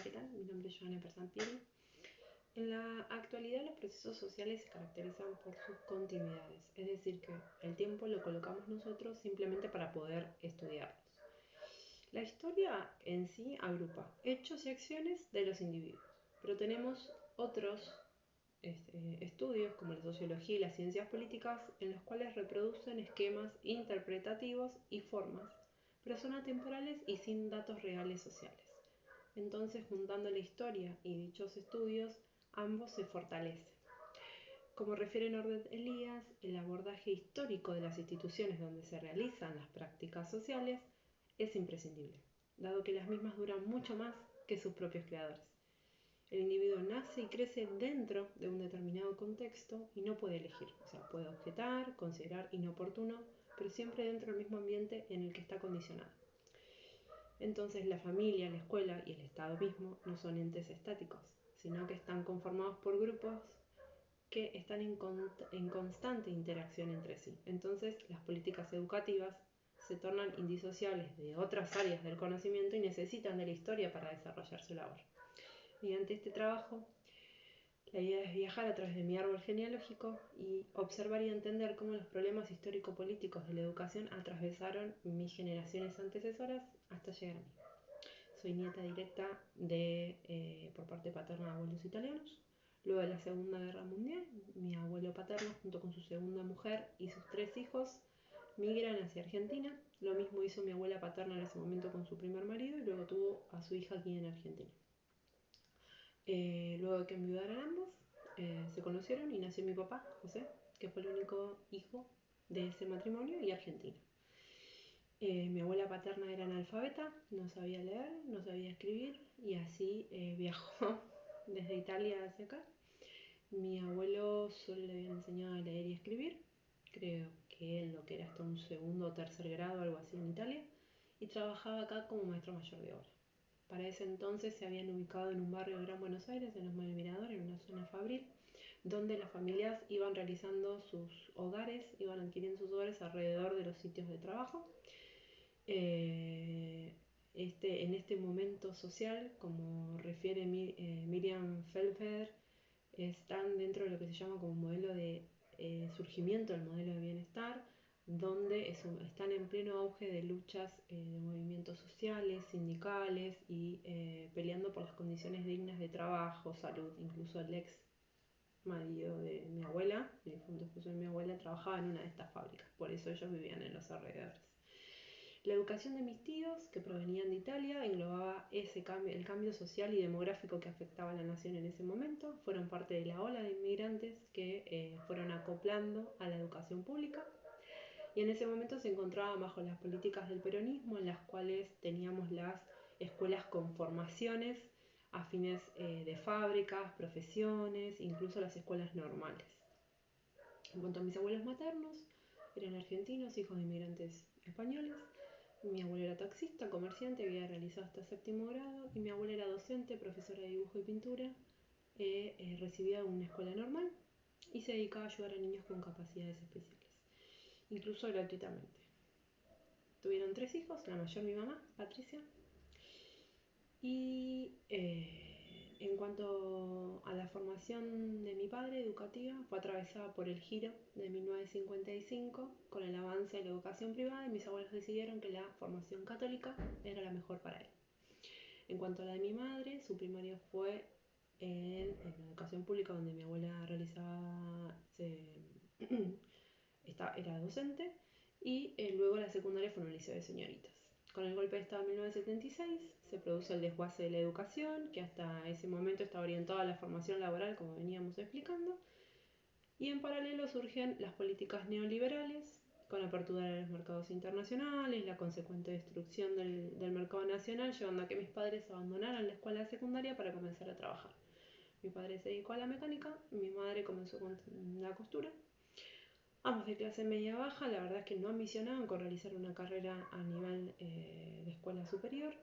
¿qué tal? Mi nombre es Joana Persampieri. En la actualidad los procesos sociales se caracterizan por sus continuidades, es decir, que el tiempo lo colocamos nosotros simplemente para poder estudiarlos. La historia en sí agrupa hechos y acciones de los individuos, pero tenemos otros estudios como la sociología y las ciencias políticas en los cuales reproducen esquemas interpretativos y formas, pero son atemporales y sin datos reales sociales. Entonces, juntando la historia y dichos estudios, ambos se fortalecen. Como refiere Norbert Elias, el abordaje histórico de las instituciones donde se realizan las prácticas sociales es imprescindible, dado que las mismas duran mucho más que sus propios creadores. El individuo nace y crece dentro de un determinado contexto y no puede elegir, o sea, puede objetar, considerar inoportuno, pero siempre dentro del mismo ambiente en el que está condicionado. Entonces la familia, la escuela y el Estado mismo no son entes estáticos, sino que están conformados por grupos que están en constante interacción entre sí. Entonces las políticas educativas se tornan indisociables de otras áreas del conocimiento y necesitan de la historia para desarrollar su labor. Mediante este trabajo, la idea es viajar a través de mi árbol genealógico y observar y entender cómo los problemas histórico-políticos de la educación atravesaron mis generaciones antecesoras hasta llegar a mí. Soy nieta directa por parte paterna de abuelos italianos. Luego de la Segunda Guerra Mundial, mi abuelo paterno, junto con su segunda mujer y sus 3 hijos, migran hacia Argentina. Lo mismo hizo mi abuela paterna en ese momento con su primer marido y luego tuvo a su hija aquí en Argentina. Luego de que enviudaran ambos, se conocieron y nació mi papá, José, que fue el único hijo de ese matrimonio y argentino. Mi abuela paterna era analfabeta, no sabía leer, no sabía escribir y así viajó desde Italia hacia acá. Mi abuelo solo le habían enseñado a leer y escribir, creo que él lo que era hasta un segundo o tercer grado, algo así en Italia, y trabajaba acá como maestro mayor de obra. Para ese entonces se habían ubicado en un barrio de Gran Buenos Aires, en Los Mirador, en una zona fabril, donde las familias iban realizando sus hogares, iban adquiriendo sus hogares alrededor de los sitios de trabajo. En este momento social, como refiere Miriam Felfer, están dentro de lo que se llama como modelo de surgimiento del modelo de bienestar, donde están en pleno auge de luchas de movimientos sociales, sindicales y peleando por las condiciones dignas de trabajo, salud. Incluso el ex marido de mi abuela, el difunto esposo de mi abuela, trabajaba en una de estas fábricas, por eso ellos vivían en los alrededores. La educación de mis tíos, que provenían de Italia, englobaba el cambio social y demográfico que afectaba a la nación en ese momento. Fueron parte de la ola de inmigrantes que fueron acoplando a la educación pública. Y en ese momento se encontraba bajo las políticas del peronismo, en las cuales teníamos las escuelas con formaciones a fines de fábricas, profesiones, incluso las escuelas normales. En cuanto a mis abuelos maternos, eran argentinos, hijos de inmigrantes españoles. Mi abuela era taxista, comerciante, había realizado hasta 7º grado, y mi abuela era docente, profesora de dibujo y pintura, recibida en una escuela normal y se dedicaba a ayudar a niños con capacidades especiales, incluso gratuitamente. Tuvieron 3 hijos, la mayor mi mamá, Patricia, y en cuanto a la formación de mi padre educativa, fue atravesada por el giro de 1955 con el avance de la educación privada, y mis abuelos decidieron que la formación católica era la mejor para él. En cuanto a la de mi madre, su primario fue en la educación pública, donde mi abuela era docente, y luego la secundaria fue en un liceo de señoritas. Con el golpe de Estado de 1976 se produce el desguace de la educación, que hasta ese momento estaba orientada a la formación laboral, como veníamos explicando, y en paralelo surgen las políticas neoliberales, con apertura de los mercados internacionales, la consecuente destrucción del mercado nacional, llevando a que mis padres abandonaran la escuela secundaria para comenzar a trabajar. Mi padre se dedicó a la mecánica, mi madre comenzó con la costura. Ambos de clase media-baja, la verdad es que no ambicionaban con realizar una carrera a nivel de escuela superior,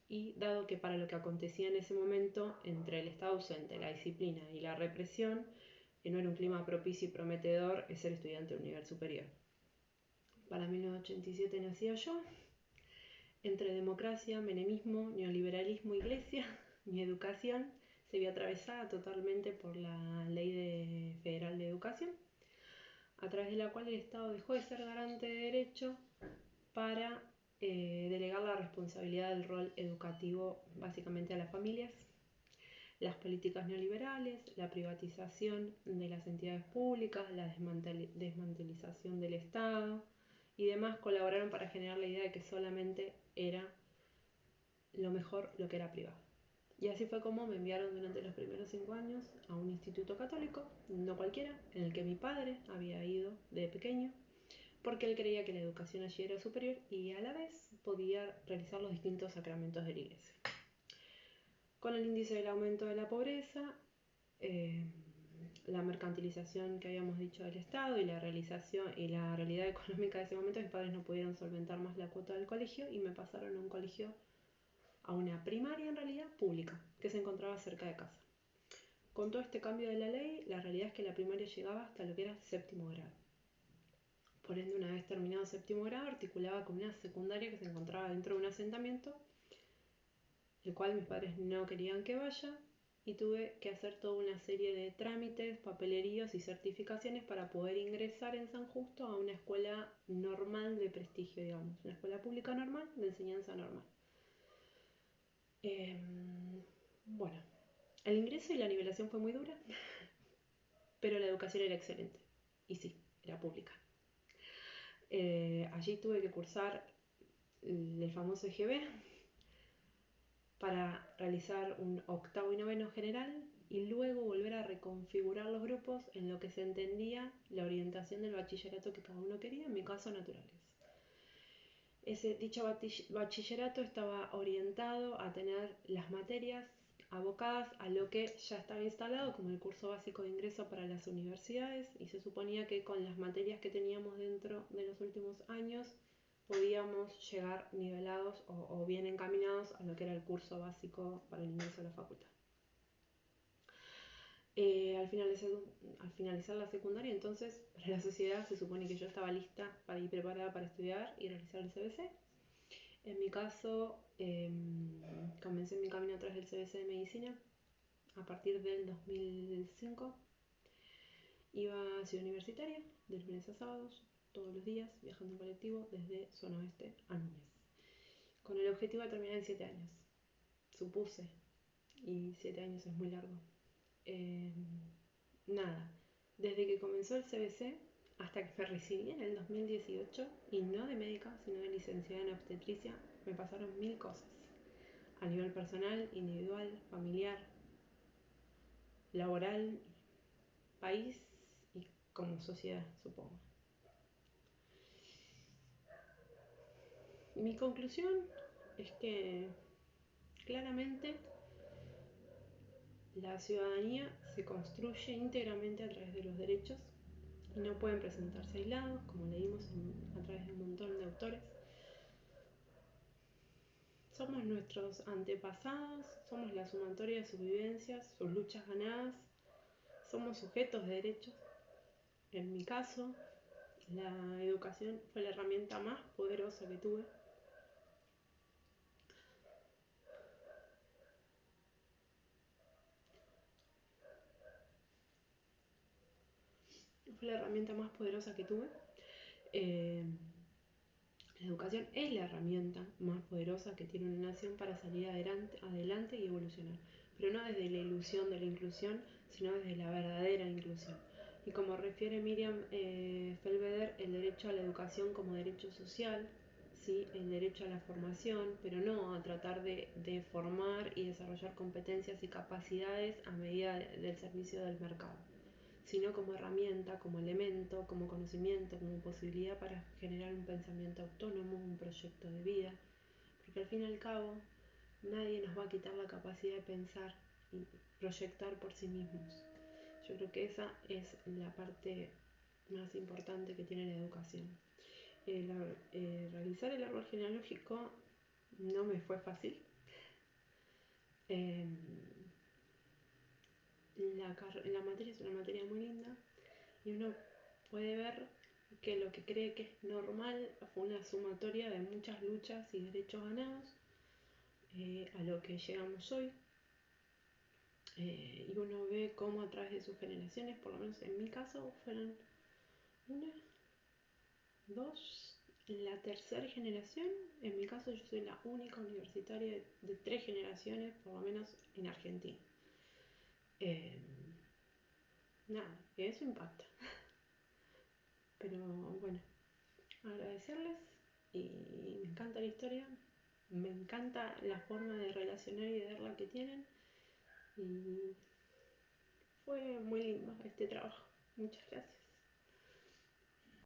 y dado que para lo que acontecía en ese momento entre el Estado ausente, la disciplina y la represión, no era un clima propicio y prometedor ser estudiante de un nivel superior. Para 1987 nacía yo, entre democracia, menemismo, neoliberalismo, iglesia, Mi educación se vio atravesada totalmente por la Federal de Educación, a través de la cual el Estado dejó de ser garante de derecho para delegar la responsabilidad del rol educativo básicamente a las familias. Las políticas neoliberales, la privatización de las entidades públicas, la desmantelización del Estado y demás colaboraron para generar la idea de que solamente era lo mejor lo que era privado. Y así fue como me enviaron durante los primeros 5 años a un instituto católico, no cualquiera, en el que mi padre había ido de pequeño, porque él creía que la educación allí era superior y a la vez podía realizar los distintos sacramentos de la iglesia. Con el índice del aumento de la pobreza, la mercantilización que habíamos dicho del Estado y la realidad económica de ese momento, mis padres no pudieron solventar más la cuota del colegio y me pasaron a un colegio, a una primaria en realidad pública, que se encontraba cerca de casa. Con todo este cambio de la ley, la realidad es que la primaria llegaba hasta lo que era séptimo grado. Por ende, una vez terminado séptimo grado, articulaba con una secundaria que se encontraba dentro de un asentamiento, el cual mis padres no querían que vaya, y tuve que hacer toda una serie de trámites, papeleríos y certificaciones para poder ingresar en San Justo a una escuela normal de prestigio, digamos, una escuela pública normal, de enseñanza normal. Bueno, el ingreso y la nivelación fue muy dura, pero la educación era excelente, y sí, era pública. Allí tuve que cursar el famoso EGB para realizar un octavo y noveno general y luego volver a reconfigurar los grupos en lo que se entendía la orientación del bachillerato que cada uno quería, en mi caso naturales. Dicho bachillerato estaba orientado a tener las materias abocadas a lo que ya estaba instalado como el curso básico de ingreso para las universidades, y se suponía que con las materias que teníamos dentro de los últimos años podíamos llegar nivelados o bien encaminados a lo que era el curso básico para el ingreso a la facultad. Al finalizar la secundaria, entonces, para la sociedad se supone que yo estaba lista y preparada para estudiar y realizar el CBC. En mi caso, comencé mi camino atrás del CBC de medicina a partir del 2005. Iba a Ciudad Universitaria, de lunes a sábados, todos los días, viajando en colectivo desde zona oeste a Núñez, con el objetivo de terminar en 7 años. Supuse, y 7 años es muy largo. Nada, desde que comenzó el CBC hasta que me recibí en el 2018, y no de médica, sino de licenciada en obstetricia, me pasaron 1000 cosas, a nivel personal, individual, familiar, laboral, país y como sociedad, supongo. Mi conclusión es que claramente la ciudadanía se construye íntegramente a través de los derechos y no pueden presentarse aislados, como leímos a través de un montón de autores. Somos nuestros antepasados, somos la sumatoria de sus vivencias, sus luchas ganadas, somos sujetos de derechos. En mi caso, la educación fue la herramienta más poderosa que tuve. La educación es la herramienta más poderosa que tiene una nación para salir adelante y evolucionar, pero no desde la ilusión de la inclusión, sino desde la verdadera inclusión. Y como refiere Miriam Felbeder, el derecho a la educación como derecho social, ¿sí? El derecho a la formación, pero no a tratar de formar y desarrollar competencias y capacidades a medida del servicio del mercado, sino como herramienta, como elemento, como conocimiento, como posibilidad para generar un pensamiento autónomo, un proyecto de vida, porque al fin y al cabo nadie nos va a quitar la capacidad de pensar y proyectar por sí mismos. Yo creo que esa es la parte más importante que tiene la educación. Realizar el árbol genealógico no me fue fácil. La materia es una materia muy linda y uno puede ver que lo que cree que es normal fue una sumatoria de muchas luchas y derechos ganados a lo que llegamos hoy. y uno ve cómo a través de sus generaciones, por lo menos en mi caso, fueron una, dos, la tercera generación. En mi caso yo soy la única universitaria de 3 generaciones, por lo menos en Argentina. Eh, Nada, eso impacta. Pero bueno, agradecerles, y me encanta la historia, me encanta la forma de relacionar y de verla que tienen, y fue muy lindo este trabajo. Muchas gracias.